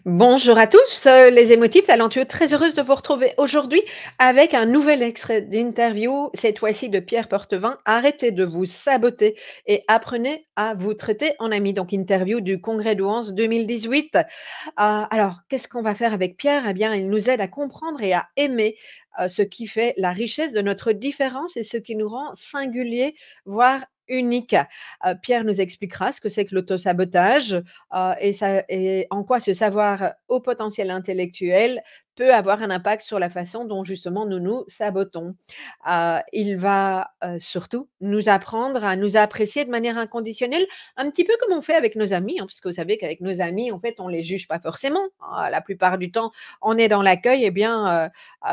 Bonjour à tous, les émotifs talentueux, très heureuse de vous retrouver aujourd'hui avec un nouvel extrait d'interview, cette fois-ci de Pierre Portevin. Arrêtez de vous saboter et apprenez à vous traiter en ami. Donc interview du Congrès d'Ouance 2018. Alors qu'est-ce qu'on va faire avec Pierre? Eh bien, il nous aide à comprendre et à aimer, ce qui fait la richesse de notre différence et ce qui nous rend singuliers, voire uniques. Pierre nous expliquera ce que c'est que l'autosabotage, et en quoi ce savoir au potentiel intellectuel peut avoir un impact sur la façon dont justement nous nous sabotons. Il va, surtout nous apprendre à nous apprécier de manière inconditionnelle, un petit peu comme on fait avec nos amis, hein, puisque vous savez qu'avec nos amis, en fait, on les juge pas forcément. La plupart du temps, on est dans l'accueil et bien,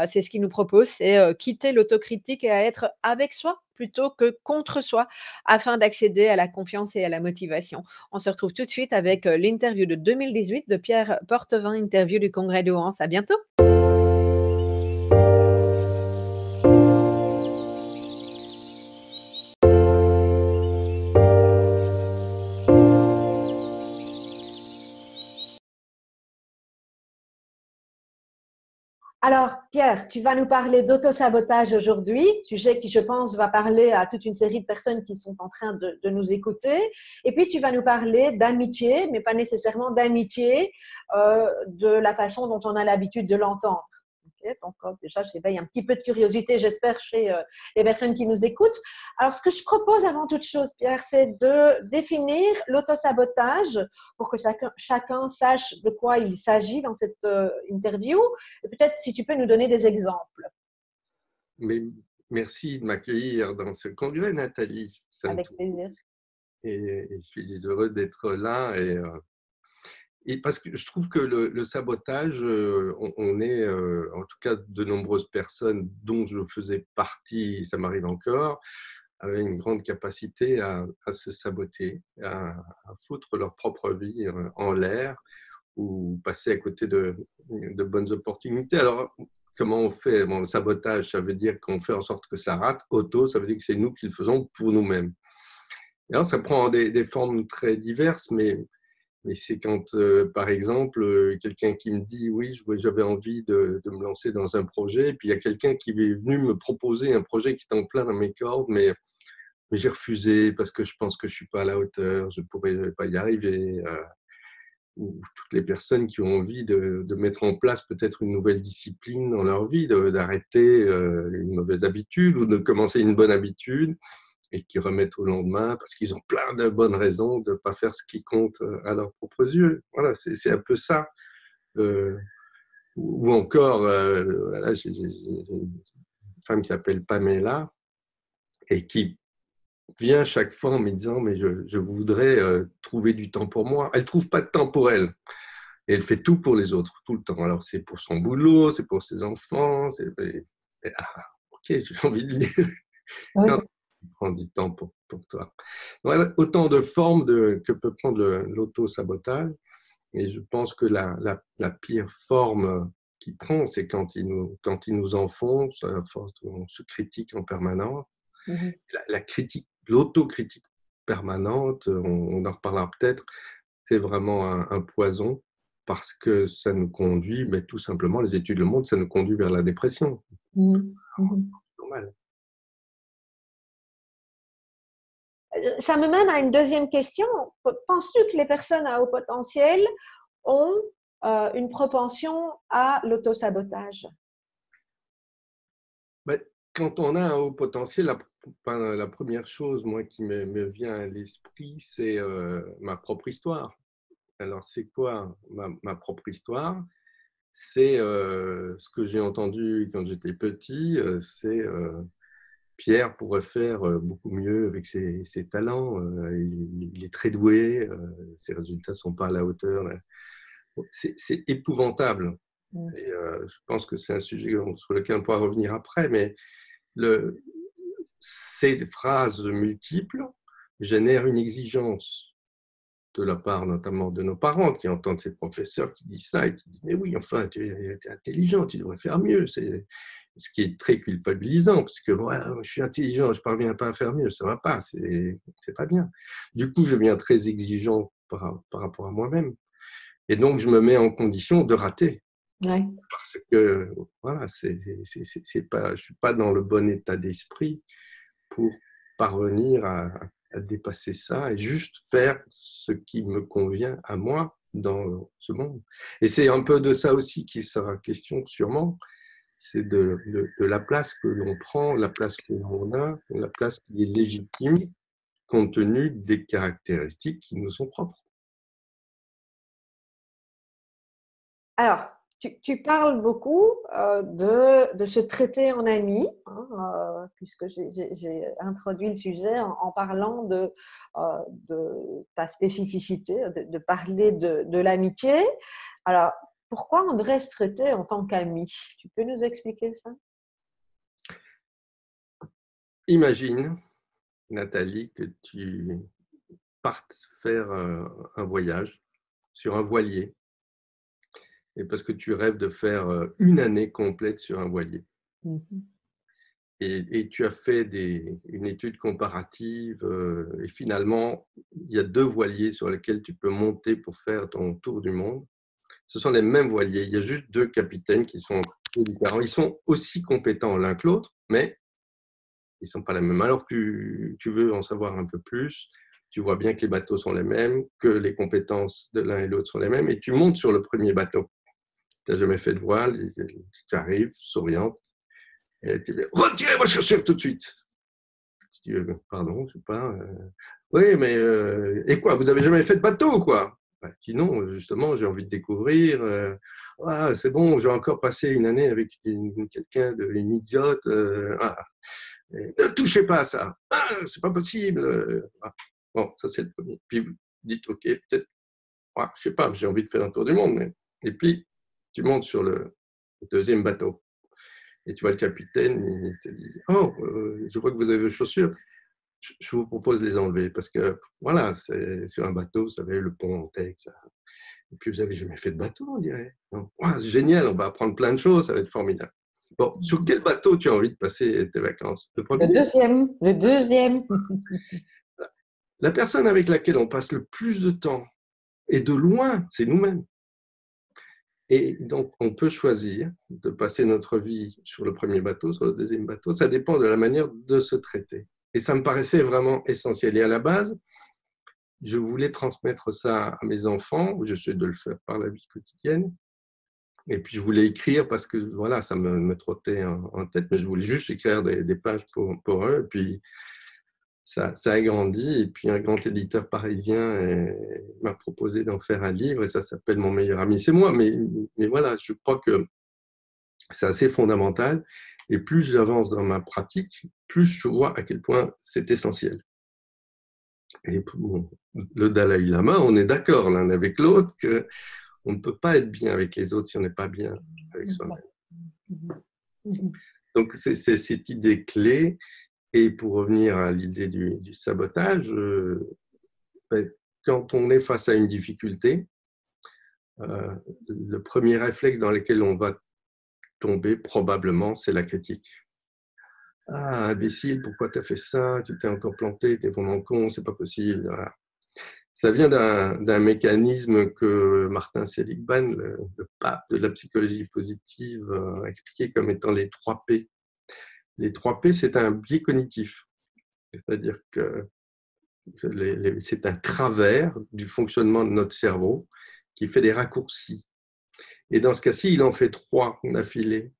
c'est ce qu'il nous propose, c'est, quitter l'autocritique et à être avec soi plutôt que contre soi, afin d'accéder à la confiance et à la motivation. On se retrouve tout de suite avec, l'interview de 2018 de Pierre Portevin, interview du Congrès de Houance. À bientôt. Alors, Pierre, tu vas nous parler d'autosabotage aujourd'hui, sujet qui, je pense, va parler à toute une série de personnes qui sont en train de nous écouter. Et puis, tu vas nous parler d'amitié, mais pas nécessairement d'amitié de la façon dont on a l'habitude de l'entendre. Ok. Donc, déjà, j'éveille un petit peu de curiosité, j'espère, chez les personnes qui nous écoutent. Alors, ce que je propose avant toute chose, Pierre, c'est de définir l'autosabotage pour que chacun sache de quoi il s'agit dans cette interview. Et peut-être si tu peux nous donner des exemples. Mais merci de m'accueillir dans ce congrès, Nathalie. Ça me Avec touche plaisir. et je suis heureux d'être là. Et parce que je trouve que le sabotage, on est, en tout cas, de nombreuses personnes dont je faisais partie, ça m'arrive encore, avaient une grande capacité à se saboter, à foutre leur propre vie en l'air ou passer à côté de bonnes opportunités. Alors, comment on fait? Bon, le sabotage, ça veut dire qu'on fait en sorte que ça rate. Auto, ça veut dire que c'est nous qui le faisons pour nous-mêmes. Et alors, ça prend des formes très diverses, mais c'est quand, par exemple, quelqu'un qui me dit oui, j'avais envie de me lancer dans un projet, et puis il y a quelqu'un qui est venu me proposer un projet qui était en plein dans mes cordes, mais j'ai refusé parce que je pense que je ne suis pas à la hauteur, je ne pourrais pas y arriver. Ou toutes les personnes qui ont envie de mettre en place peut-être une nouvelle discipline dans leur vie, d'arrêter une mauvaise habitude ou de commencer une bonne habitude et qui remettent au lendemain parce qu'ils ont plein de bonnes raisons de ne pas faire ce qui compte à leurs propres yeux. Voilà, c'est un peu ça. Euh, ou encore, là, j'ai une femme qui s'appelle Pamela et qui vient chaque fois en me disant mais je voudrais trouver du temps pour moi. Elle ne trouve pas de temps pour elle. Et elle fait tout pour les autres, tout le temps. Alors, c'est pour son boulot, c'est pour ses enfants. Ok, j'ai envie de lui dire, non, Oui. prends du temps pour toi. Voilà, autant de formes que peut prendre l'auto-sabotage. Et je pense que la pire forme qu'il prend, c'est quand il nous enfonce, à force on se critique en permanence. Mhm. La critique, l'autocritique permanente, on en reparlera peut-être, c'est vraiment un poison parce que ça nous conduit, mais tout simplement, les études le montrent, ça nous conduit vers la dépression. Mhm. Mhm. Normal. Ça me mène à une deuxième question. Penses-tu que les personnes à haut potentiel ont une propension à l'autosabotage? Mais quand on a un haut potentiel, la première chose, moi, qui me vient à l'esprit, c'est ma propre histoire. Alors, c'est quoi ma propre histoire? C'est ce que j'ai entendu quand j'étais petit, c'est Pierre pourrait faire beaucoup mieux avec ses talents. Il est très doué, ses résultats ne sont pas à la hauteur. C'est épouvantable. Mhm. Et je pense que c'est un sujet sur lequel on pourra revenir après, mais le, ces phrases multiples génèrent une exigence de la part notamment de nos parents qui entendent ces professeurs qui disent ça et qui disent mais oui, enfin, tu es intelligent, tu devrais faire mieux. C'est ce qui est très culpabilisant parce que ouais, je suis intelligent, je ne parviens pas à faire mieux, ça ne va pas, c'est pas bien. Du coup, je deviens très exigeant par rapport à moi-même. Et donc, je me mets en condition de rater. Ouais. Parce que, voilà, pas, je ne suis pas dans le bon état d'esprit pour parvenir à dépasser ça et juste faire ce qui me convient à moi dans ce monde. Et c'est un peu de ça aussi qui sera question sûrement, c'est de la place que l'on prend, la place que l'on a, la place qui est légitime compte tenu des caractéristiques qui nous sont propres. Alors, tu parles beaucoup de se traiter en ami, hein, puisque j'ai introduit le sujet en parlant de ta spécificité, de parler de l'amitié. Alors, pourquoi on devrait se traiter en tant qu'ami? Tu peux nous expliquer ça? Imagine, Nathalie, que tu partes faire un voyage sur un voilier, et parce que tu rêves de faire une année complète sur un voilier. Et tu as fait une étude comparative, et finalement, il y a 2 voiliers sur lesquels tu peux monter pour faire ton tour du monde. Ce sont les mêmes voiliers, il y a juste 2 capitaines qui sont différents. Ils sont aussi compétents l'un que l'autre, mais ils ne sont pas les mêmes. Alors tu veux en savoir un peu plus, tu vois bien que les bateaux sont les mêmes, que les compétences de l'un et l'autre sont les mêmes, et tu montes sur le premier bateau. Tu n'as jamais fait de voile, tu arrives, souriante, et tu dis « Retirez vos chaussures tout de suite !» Je dis « Pardon, je ne sais pas. Oui, mais et quoi, vous n'avez jamais fait de bateau, quoi ?» Je dis « Non, justement, j'ai envie de découvrir. Ah, c'est bon, j'ai encore passé une année avec quelqu'un, une idiote. Ne touchez pas à ça. Ah, c'est pas possible. » Bon, ça c'est le premier. Puis vous dites « Ok, peut-être, je sais pas, j'ai envie de faire un tour du monde. » Et puis, tu montes sur le deuxième bateau. Et tu vois le capitaine, il te dit « Oh, je vois que vous avez vos chaussures. Je vous propose de les enlever parce que, voilà, c'est sur un bateau, vous savez, le pont en texte. Et puis, vous n'avez jamais fait de bateau, on dirait. C'est génial, on va apprendre plein de choses, ça va être formidable. » Bon, sur quel bateau tu as envie de passer tes vacances? Le premier? Le deuxième. La personne avec laquelle on passe le plus de temps, et de loin, c'est nous-mêmes. Et donc, on peut choisir de passer notre vie sur le premier bateau, sur le deuxième bateau. Ça dépend de la manière de se traiter. Et ça me paraissait vraiment essentiel. Et à la base, je voulais transmettre ça à mes enfants. J'essaie de le faire par la vie quotidienne. Et puis, je voulais écrire parce que, voilà, ça me trottait en tête. Mais je voulais juste écrire des pages pour eux. Et puis, ça a grandi. Et puis, un grand éditeur parisien m'a proposé d'en faire un livre. Et ça s'appelle Mon meilleur ami. C'est moi. Mais voilà, je crois que c'est assez fondamental. Et plus j'avance dans ma pratique, plus je vois à quel point c'est essentiel. Et bon, le Dalai Lama, on est d'accord l'un avec l'autre qu'on ne peut pas être bien avec les autres si on n'est pas bien avec soi-même. Donc, c'est cette idée clé. Et pour revenir à l'idée du sabotage, quand on est face à une difficulté, le premier réflexe dans lequel on va tomber, probablement, c'est la critique. Ah, imbécile, pourquoi tu as fait ça? Tu t'es encore planté, tu es vraiment con, c'est pas possible. Voilà. Ça vient d'un mécanisme que Martin Seligman, le pape de la psychologie positive, a expliqué comme étant les 3 P. Les 3 P, c'est un biais cognitif. C'est-à-dire que c'est un travers du fonctionnement de notre cerveau qui fait des raccourcis. Et dans ce cas-ci, il en fait 3 d'affilée.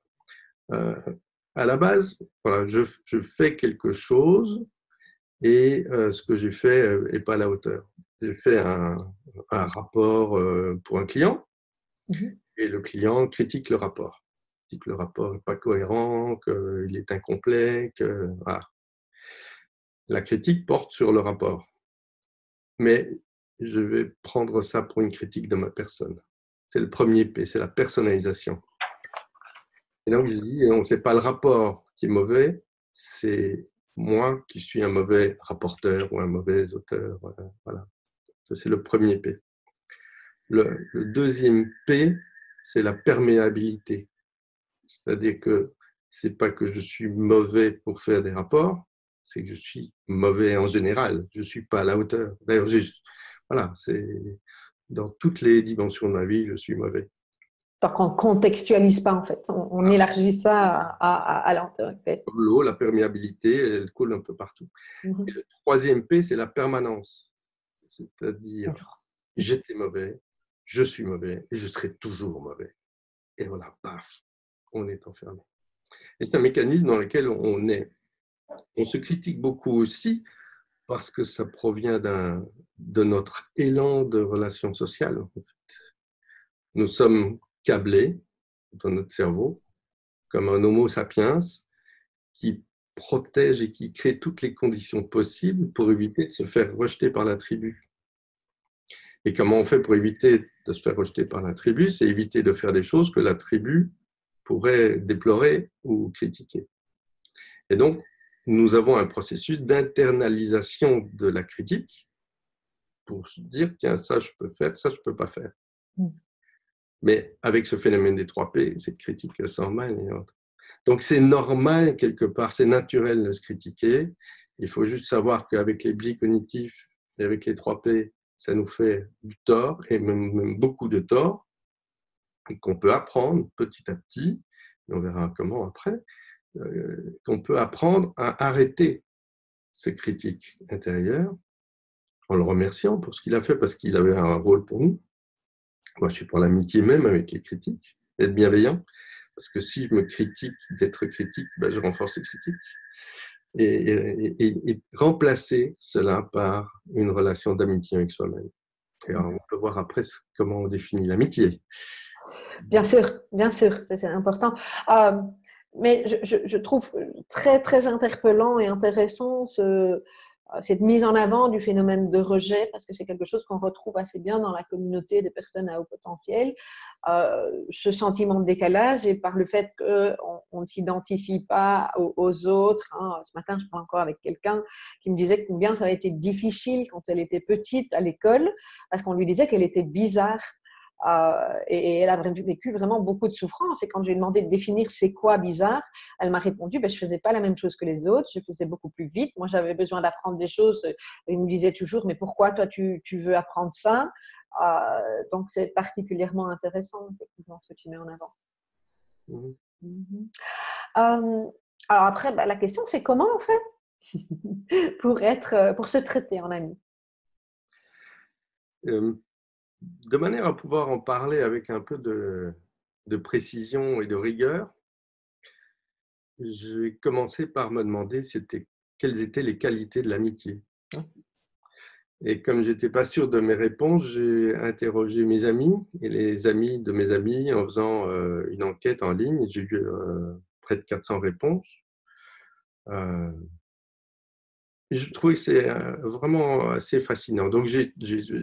À la base, voilà, je fais quelque chose et ce que j'ai fait n'est pas à la hauteur. J'ai fait un rapport pour un client et le client critique le rapport. Il dit que le rapport n'est pas cohérent, qu'il est incomplet. Voilà. La critique porte sur le rapport. Mais je vais prendre ça pour une critique de ma personne. C'est le premier P, c'est la personnalisation. Et donc, je dis, non, ce n'est pas le rapport qui est mauvais, c'est moi qui suis un mauvais rapporteur ou un mauvais auteur. Voilà. Ça, c'est le premier P. Le deuxième P, c'est la perméabilité. C'est-à-dire que ce n'est pas que je suis mauvais pour faire des rapports, c'est que je suis mauvais en général. Je ne suis pas à la hauteur. D'ailleurs, voilà, Dans toutes les dimensions de ma vie, je suis mauvais. Donc, on ne contextualise pas, en fait. On élargit ça à l'intérieur. Comme l'eau, la perméabilité, elle coule un peu partout. Et le troisième P, c'est la permanence. C'est-à-dire, j'étais mauvais, je suis mauvais et je serai toujours mauvais. Et voilà, paf, on est enfermé. Et c'est un mécanisme dans lequel on est. On se critique beaucoup aussi parce que ça provient de notre élan de relations sociales. Nous sommes câblés dans notre cerveau comme un homo sapiens qui protège et qui crée toutes les conditions possibles pour éviter de se faire rejeter par la tribu. Et comment on fait pour éviter de se faire rejeter par la tribu? C'est éviter de faire des choses que la tribu pourrait déplorer ou critiquer. Et donc, nous avons un processus d'internalisation de la critique pour se dire, tiens, ça je peux faire, ça je ne peux pas faire. Mais avec ce phénomène des 3 P, cette critique sans mal et autres. Donc c'est normal quelque part, c'est naturel de se critiquer. Il faut juste savoir qu'avec les biais cognitifs et avec les 3 P, ça nous fait du tort et même beaucoup de tort, et qu'on peut apprendre petit à petit, et on verra comment après, qu'on peut apprendre à arrêter ces critiques intérieures en le remerciant pour ce qu'il a fait parce qu'il avait un rôle pour nous. Moi, je suis pour l'amitié même avec les critiques, être bienveillant, parce que si je me critique d'être critique, ben, je renforce les critiques. Et remplacer cela par une relation d'amitié avec soi-même. Et alors, on peut voir après comment on définit l'amitié. Bien sûr, c'est important. Mais je trouve très, très interpellant et intéressant cette mise en avant du phénomène de rejet, parce que c'est quelque chose qu'on retrouve assez bien dans la communauté des personnes à haut potentiel. Ce sentiment de décalage et par le fait qu'on ne s'identifie pas aux autres. Hein. Ce matin, je parlais encore avec quelqu'un qui me disait combien ça avait été difficile quand elle était petite à l'école, parce qu'on lui disait qu'elle était bizarre. Et elle a vécu vraiment beaucoup de souffrance. Et quand j'ai demandé de définir c'est quoi bizarre, elle m'a répondu je ne faisais pas la même chose que les autres, je faisais beaucoup plus vite. Moi, j'avais besoin d'apprendre des choses. Il me disait toujours mais pourquoi toi tu veux apprendre ça? Donc, c'est particulièrement intéressant, effectivement, ce que tu mets en avant. Mmh. Alors après, la question, c'est comment on fait pour se traiter en ami? De manière à pouvoir en parler avec un peu de précision et de rigueur, j'ai commencé par me demander quelles étaient les qualités de l'amitié. Et comme je n'étais pas sûr de mes réponses, j'ai interrogé mes amis et les amis de mes amis en faisant une enquête en ligne. J'ai eu près de 400 réponses. Et je trouvais que c'est vraiment assez fascinant. Donc, j'ai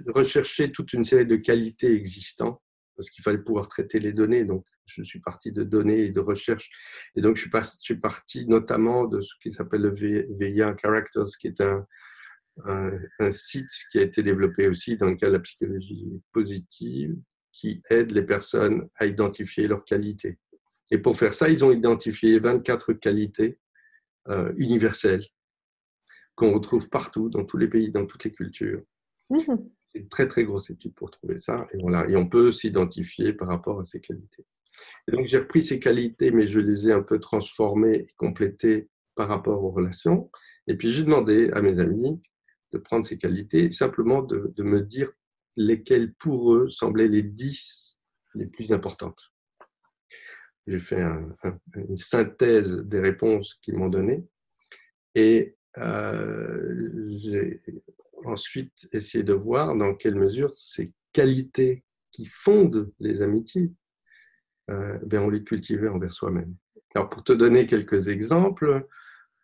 recherché toute une série de qualités existantes parce qu'il fallait pouvoir traiter les données. Donc, je suis parti de données et de recherche. Et donc, je suis parti notamment de ce qui s'appelle le VIA Characters, qui est un site qui a été développé aussi dans le cadre de la psychologie positive, qui aide les personnes à identifier leurs qualités. Et pour faire ça, ils ont identifié 24 qualités universelles qu'on retrouve partout, dans tous les pays, dans toutes les cultures. C'est une très, très grosse étude pour trouver ça. Et, voilà. Et on peut s'identifier par rapport à ces qualités. Et donc, j'ai repris ces qualités, mais je les ai un peu transformées et complétées par rapport aux relations. Et puis, j'ai demandé à mes amis de prendre ces qualités et simplement de me dire lesquelles, pour eux, semblaient les 10 les plus importantes. J'ai fait une synthèse des réponses qu'ils m'ont données. Et j'ai ensuite essayé de voir dans quelle mesure ces qualités qui fondent les amitiés, on les cultivait envers soi-même. Alors, pour te donner quelques exemples,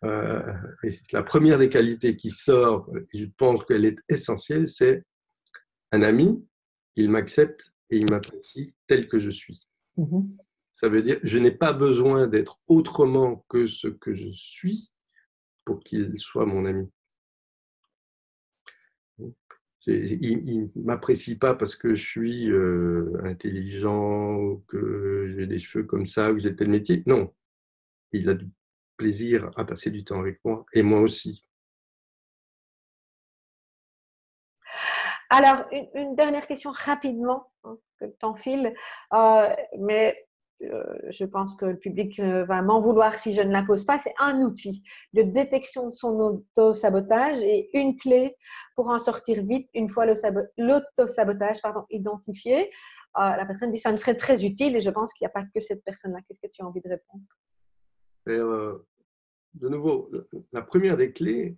la première des qualités qui sort, et je pense qu'elle est essentielle, c'est un ami, il m'accepte et il m'apprécie tel que je suis. Ça veut dire, je n'ai pas besoin d'être autrement que ce que je suis pour qu'il soit mon ami. Il ne m'apprécie pas parce que je suis intelligent ou que j'ai des cheveux comme ça ou que j'ai tel métier. Non, il a du plaisir à passer du temps avec moi et moi aussi. Alors, une dernière question rapidement, hein, que le temps file, mais je pense que le public va m'en vouloir si je ne la pose pas. C'est un outil de détection de son auto-sabotage et une clé pour en sortir vite une fois l'auto-sabotage identifié. La personne dit ça me serait très utile et je pense qu'il n'y a pas que cette personne-là. Qu'est-ce que tu as envie de répondre? Et, de nouveau, la première des clés,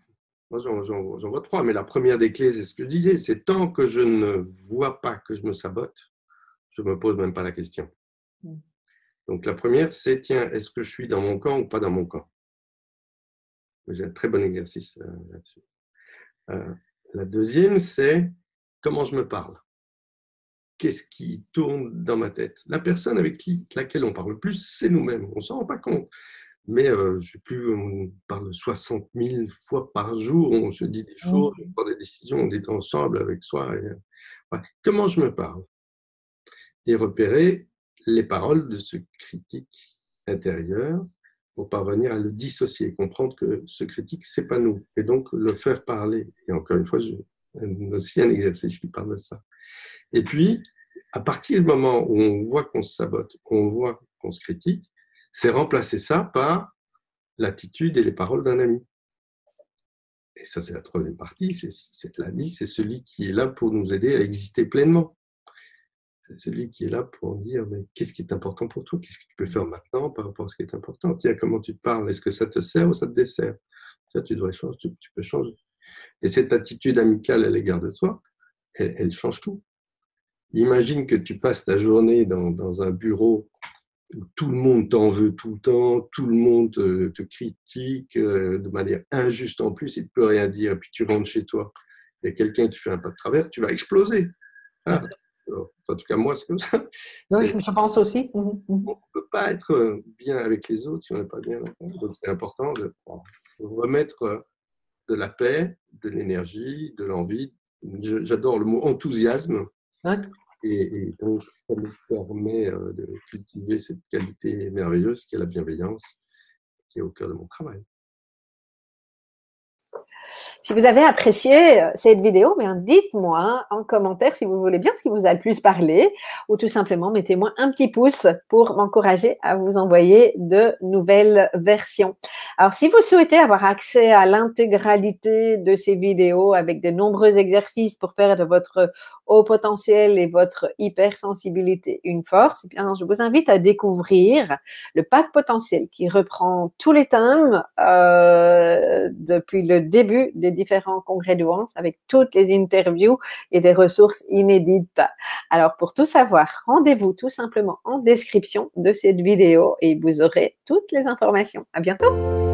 moi j'en vois trois, mais la première des clés, c'est ce que je disais, c'est tant que je ne vois pas que je me sabote, je ne me pose même pas la question. Donc la première, c'est tiens, est-ce que je suis dans mon camp ou pas dans mon camp? J'ai un très bon exercice là-dessus. La deuxième, c'est comment je me parle. Qu'est-ce qui tourne dans ma tête? La personne avec laquelle on parle le plus, c'est nous-mêmes. On ne s'en rend pas compte. Mais je ne sais plus, on parle 60 000 fois par jour, on se dit des choses, on prend des décisions, on est ensemble avec soi. Et, voilà. Comment je me parle? Et repérer les paroles de ce critique intérieur pour parvenir à le dissocier, comprendre que ce critique, c'est pas nous. Et donc, le faire parler. Et encore une fois, j'ai aussi un exercice qui parle de ça. Et puis, à partir du moment où on voit qu'on se sabote, qu'on voit qu'on se critique, c'est remplacer ça par l'attitude et les paroles d'un ami. Et ça, c'est la troisième partie, c'est l'ami, c'est celui qui est là pour nous aider à exister pleinement. C'est celui qui est là pour dire, mais qu'est-ce qui est important pour toi? Qu'est-ce que tu peux faire maintenant par rapport à ce qui est important? Tiens, comment tu te parles? Est-ce que ça te sert ou ça te dessert? Tiens, tu devrais changer, tu peux changer. Et cette attitude amicale à l'égard de soi, elle change tout. Imagine que tu passes ta journée dans un bureau où tout le monde t'en veut tout le temps, tout le monde te critique de manière injuste en plus, il ne peut rien dire, et puis tu rentres chez toi, il y a quelqu'un qui fait un pas de travers, tu vas exploser. Ah, en tout cas, moi, c'est comme ça. Oui, je pense aussi. On ne peut pas être bien avec les autres si on n'est pas bien avec eux. Donc, c'est important de remettre de la paix, de l'énergie, de l'envie. J'adore le mot enthousiasme. Ouais. Et donc, ça nous permet de cultiver cette qualité merveilleuse qui est la bienveillance, qui est au cœur de mon travail. Si vous avez apprécié cette vidéo, bien dites-moi en commentaire si vous voulez bien ce qui vous a le plus parlé ou tout simplement mettez-moi un petit pouce pour m'encourager à vous envoyer de nouvelles versions. Alors, si vous souhaitez avoir accès à l'intégralité de ces vidéos avec de nombreux exercices pour faire de votre haut potentiel et votre hypersensibilité une force, eh bien, je vous invite à découvrir le pack potentiel qui reprend tous les thèmes depuis le début des différents congrès de Once avec toutes les interviews et des ressources inédites. Alors, pour tout savoir, rendez-vous tout simplement en description de cette vidéo et vous aurez toutes les informations. À bientôt!